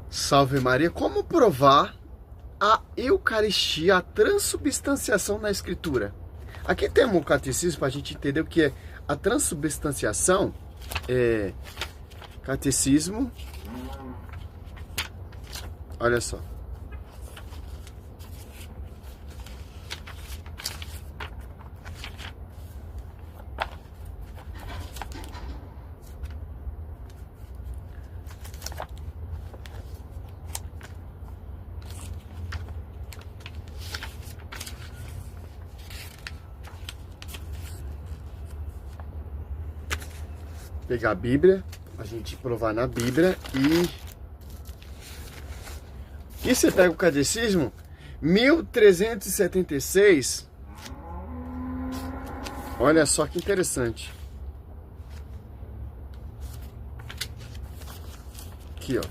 Salve Maria. Como provar a Eucaristia, a transubstanciação na Escritura? Aqui temos um catecismo para a gente entender o que é a transubstanciação. Catecismo. Olha só. Pegar a Bíblia, a gente provar na Bíblia e você pega o catecismo 1376. Olha só que interessante. Aqui, ó.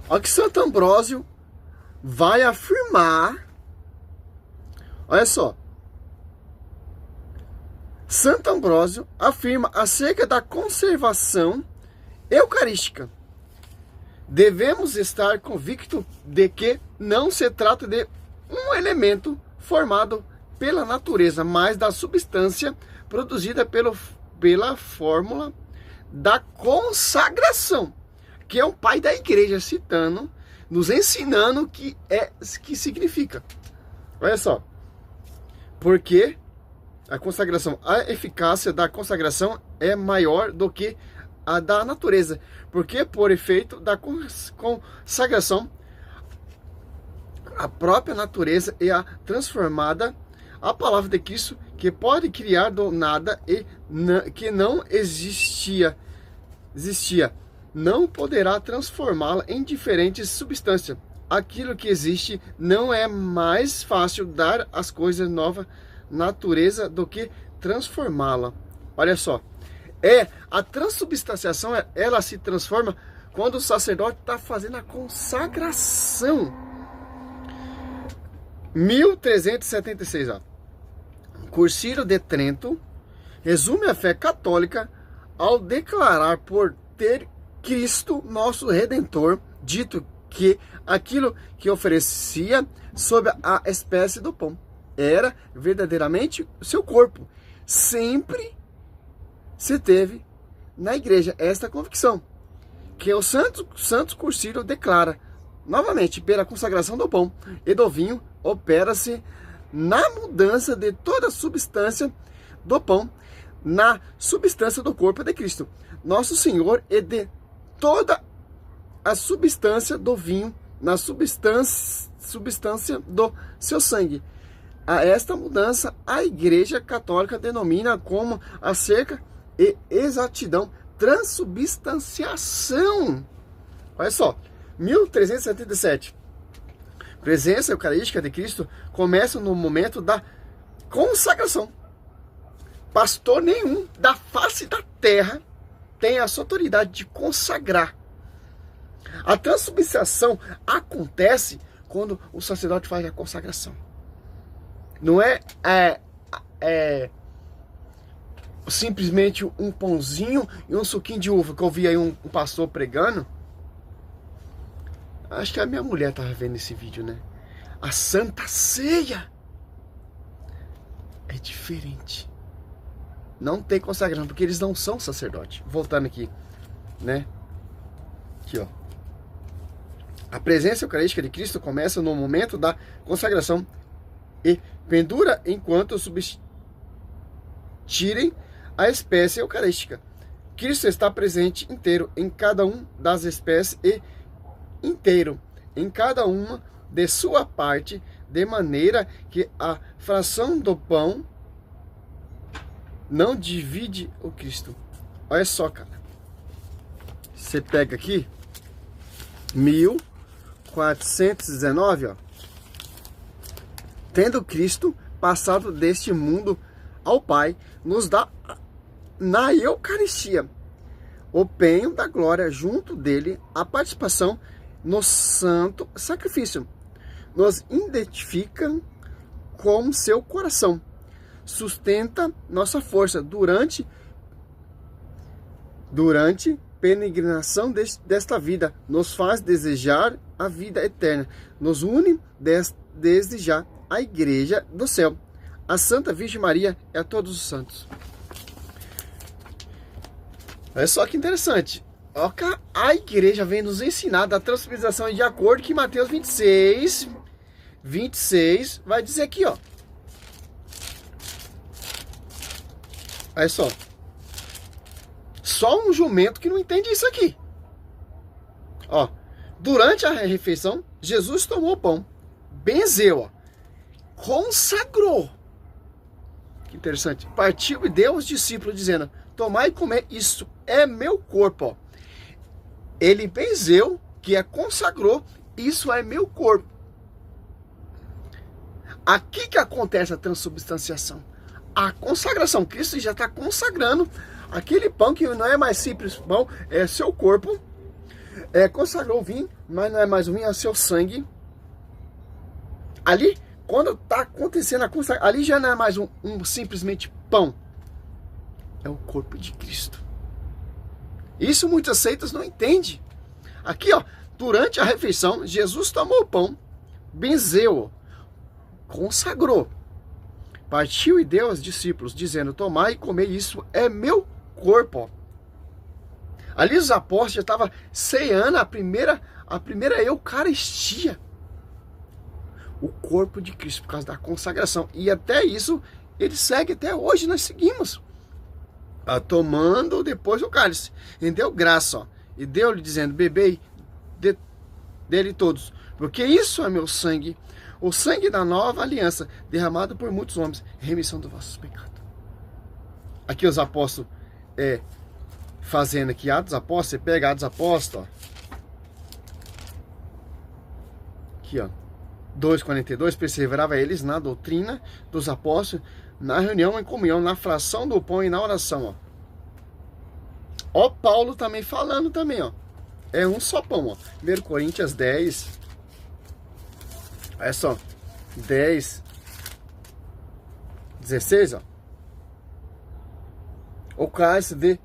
Olha que Santo Ambrósio vai afirmar. Olha só. Santo Ambrósio afirma acerca da conservação eucarística. Devemos estar convictos de que não se trata de um elemento formado pela natureza, mas da substância produzida pela fórmula da consagração, que é o pai da igreja citando, nos ensinando o que significa. Olha só. Porque a consagração, a eficácia da consagração é maior do que a da natureza, porque por efeito da consagração, a própria natureza é a transformada, a palavra de Cristo, que pode criar do nada e que não existia, não poderá transformá-la em diferentes substâncias. Aquilo que existe não é mais fácil dar às coisas nova natureza do que transformá-la. Olha só. A transubstanciação, ela se transforma quando o sacerdote está fazendo a consagração. 1376, ó. Concílio de Trento resume a fé católica ao declarar por ter Cristo, nosso Redentor, dito que aquilo que oferecia sob a espécie do pão era verdadeiramente o seu corpo. Sempre se teve na igreja esta convicção, que o Santo Concílio declara, novamente, pela consagração do pão e do vinho, opera-se na mudança de toda a substância do pão, na substância do corpo de Cristo, nosso Senhor, e de toda a substância do vinho, na substância do seu sangue. A esta mudança, a Igreja Católica denomina como acerca e exatidão transubstanciação. Olha só, 1377. Presença eucarística de Cristo começa no momento da consagração. Pastor nenhum da face da terra tem essa autoridade de consagrar. A transubstanciação acontece quando o sacerdote faz a consagração. Não é simplesmente um pãozinho e um suquinho de uva, que eu vi aí um pastor pregando. Acho que a minha mulher estava vendo esse vídeo, né? A Santa Ceia é diferente. Não tem consagração, porque eles não são sacerdote. Voltando aqui, né? Aqui, ó. A presença eucarística de Cristo começa no momento da consagração e pendura enquanto subsistirem a espécie eucarística. Cristo está presente inteiro em cada uma das espécies e inteiro em cada uma de sua parte, de maneira que a fração do pão não divide o Cristo. Olha só, cara. Você pega aqui 1419, ó. Tendo Cristo passado deste mundo ao Pai, nos dá na Eucaristia o penho da glória, junto dele a participação no santo sacrifício. Nos identifica com seu coração, sustenta nossa força durante peregrinação desta vida, nos faz desejar a vida eterna, nos une desde já a igreja do céu. A Santa Virgem Maria é a todos os santos. Olha só que interessante. A igreja vem nos ensinar da transubstanciação de acordo que Mateus 26 vai dizer aqui, ó. Olha só. Só um jumento que não entende isso aqui. Ó, durante a refeição, Jesus tomou o pão, benzeu, ó, consagrou. Que interessante. Partiu e deu aos discípulos, dizendo: tomai e comer, isso é meu corpo. Ó. Ele benzeu, que é consagrou, isso é meu corpo. Aqui que acontece a transubstanciação. A consagração. Cristo já está consagrando aquele pão que não é mais simples pão, é seu corpo. Consagrou o vinho, mas não é mais o vinho, é seu sangue. Ali, quando está acontecendo a consagração, ali já não é mais simplesmente pão. É o corpo de Cristo. Isso muitas seitas não entendem. Aqui, ó, durante a refeição, Jesus tomou o pão, benzeu, consagrou, partiu e deu aos discípulos, dizendo: tomai e comei, isso é meu corpo. Ó. Ali os apóstolos já estavam ceando a primeira Eucaristia. O corpo de Cristo, por causa da consagração. E até isso, ele segue até hoje, nós seguimos. Tomando depois o cálice, e deu graça, ó, e deu-lhe dizendo: bebei dele todos, porque isso é meu sangue, o sangue da nova aliança, derramado por muitos homens, remissão dos vossos pecados. Aqui os apóstolos, fazendo aqui Atos dos Apóstolos, você pega Atos dos Apóstolos, ó, aqui, ó, 2,42, perseverava eles na doutrina dos apóstolos, na reunião em comunhão, na fração do pão e na oração, ó. Paulo também falando também, ó. É um só pão, ó. 1 Coríntios 10. Olha só. 10. 16, ó. O cálice de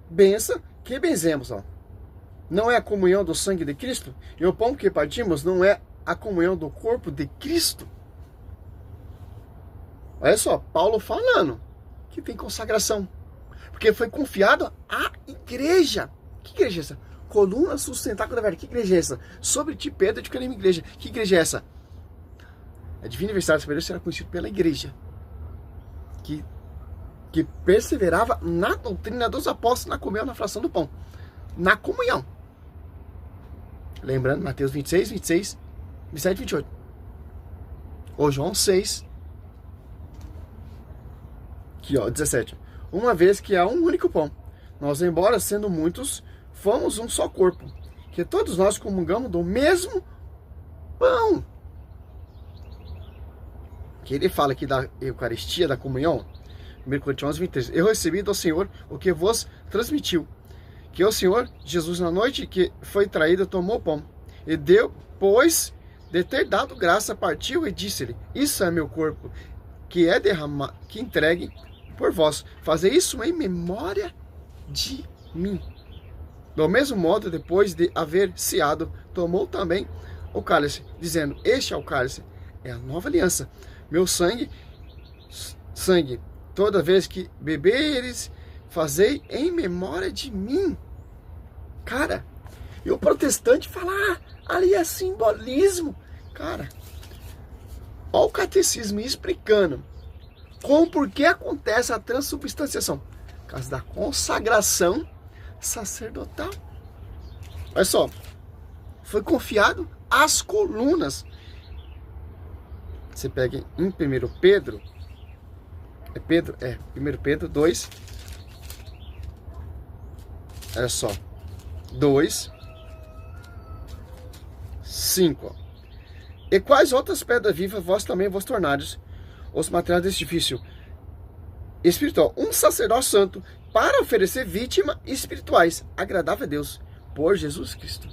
bênção que benzemos, ó. Não é a comunhão do sangue de Cristo? E o pão que partimos não é a comunhão do corpo de Cristo? Olha só, Paulo falando que tem consagração. Porque foi confiado à igreja. Que igreja é essa? Coluna sustentáculo da verdade. Que igreja é essa? Sobre ti, Pedro, de que igreja? Que igreja é essa? A Divina Universidade Superior será conhecida pela igreja. Que perseverava na doutrina dos apóstolos, na comunhão, na fração do pão. Na comunhão. Lembrando, Mateus 26, 26, 27, 28. Ou João 6. Aqui, ó, 17. Uma vez que há um único pão, nós, embora sendo muitos, fomos um só corpo, que todos nós comungamos do mesmo pão. Que ele fala aqui da Eucaristia, da comunhão, 1 Coríntios 23. Eu recebi do Senhor o que vos transmitiu, que o Senhor Jesus, na noite que foi traído, tomou o pão, e depois de ter dado graça, partiu e disse-lhe: isso é meu corpo, que é derramado, que entregue por vós. Fazer isso em memória de mim. Do mesmo modo, depois de haver ceado, tomou também o cálice, dizendo: este é o cálice, é a nova aliança, meu sangue, toda vez que beberes, fazei em memória de mim. Cara, e o protestante fala: ali é simbolismo. Cara, olha o catecismo explicando por que acontece a transubstanciação. Por causa da consagração sacerdotal. Olha só. Foi confiado às colunas. Você pega em 1 Pedro. 1 Pedro 2. Olha só. 2. 5. E quais outras pedras vivas vós também vos tornares os materiais deste edifício espiritual, um sacerdócio santo, para oferecer vítimas espirituais agradáveis a Deus por Jesus Cristo.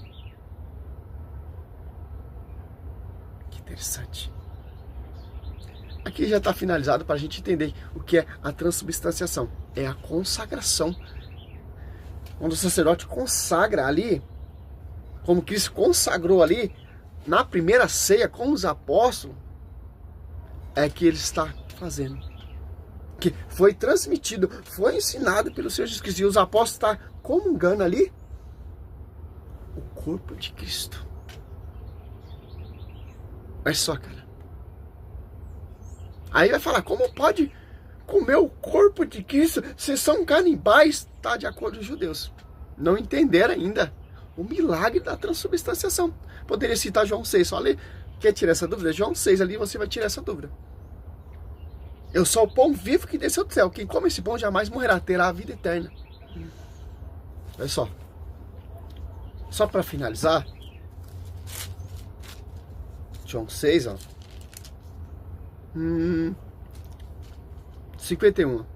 Que interessante. Aqui já está finalizado para a gente entender o que é a transubstanciação. É a consagração. quando o sacerdote consagra ali, como Cristo consagrou ali, na primeira ceia com os apóstolos, é que ele está fazendo. Que foi transmitido, foi ensinado pelo Senhor Jesus Cristo. E os apóstolos estão comungando ali o corpo de Cristo. Olha só, cara. Aí vai falar, como pode comer o corpo de Cristo? Vocês são canibais? Tá de acordo com os judeus. Não entenderam ainda o milagre da transubstanciação. Poderia citar João 6, só ali. Quer tirar essa dúvida? João 6 ali você vai tirar essa dúvida. Eu sou o pão vivo que desceu do céu. Quem come esse pão jamais morrerá, terá a vida eterna. Olha só. Só para finalizar. João 6, ó. 51.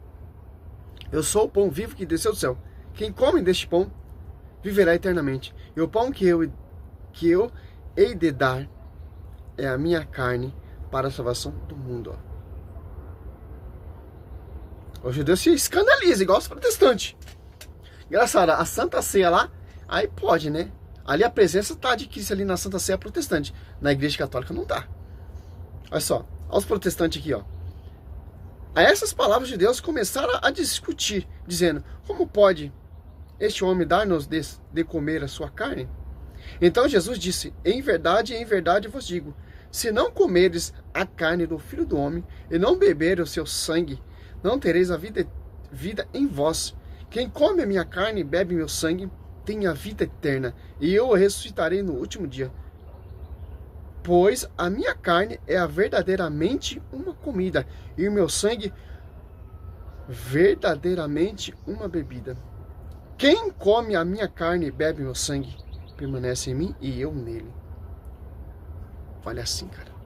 Eu sou o pão vivo que desceu do céu. Quem come deste pão viverá eternamente. E o pão que eu hei de dar é a minha carne para a salvação do mundo. Ó. Os judeus se escandalizam, igual os protestantes. Engraçado, a Santa Ceia lá, aí pode, né? Ali a presença tá de Cristo ali na Santa Ceia protestante. Na Igreja Católica não tá. Olha só, olha os protestantes aqui, ó. A essas palavras de Deus começaram a discutir, dizendo, como pode este homem dar-nos de comer a sua carne? Então Jesus disse, em verdade vos digo, se não comeres a carne do Filho do Homem e não beber o seu sangue, não tereis a vida em vós. Quem come a minha carne e bebe meu sangue, tem a vida eterna, e eu o ressuscitarei no último dia. Pois a minha carne é verdadeiramente uma comida, e o meu sangue verdadeiramente uma bebida. Quem come a minha carne e bebe meu sangue, permanece em mim e eu nele. Olha assim, cara.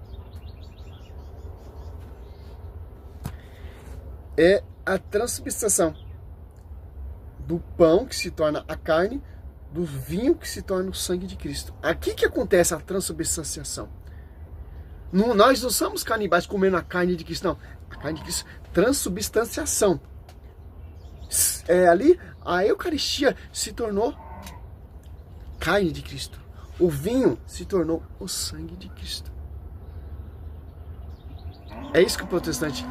É a transubstanciação do pão que se torna a carne, do vinho que se torna o sangue de Cristo. Aqui que acontece a transubstanciação. Nós não somos canibais comendo a carne de Cristo, não. A carne de Cristo, transubstanciação. Ali a Eucaristia se tornou carne de Cristo. O vinho se tornou o sangue de Cristo. É isso que o protestante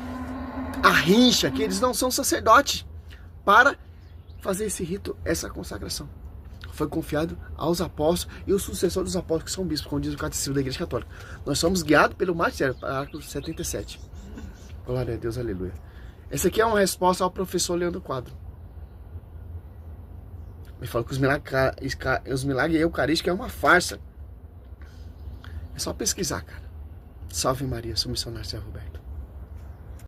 arrincha, que eles não são sacerdotes para fazer esse rito, essa consagração. Foi confiado aos apóstolos e o sucessor dos apóstolos, que são bispos, como diz o Catecismo da Igreja Católica. Nós somos guiados pelo magistério, parágrafo 77. Glória a Deus, aleluia. Essa aqui é uma resposta ao professor Leandro Quadro. Ele fala que os milagres eucarísticos é uma farsa. É só pesquisar, cara. Salve Maria, sou missionário Zé Roberto.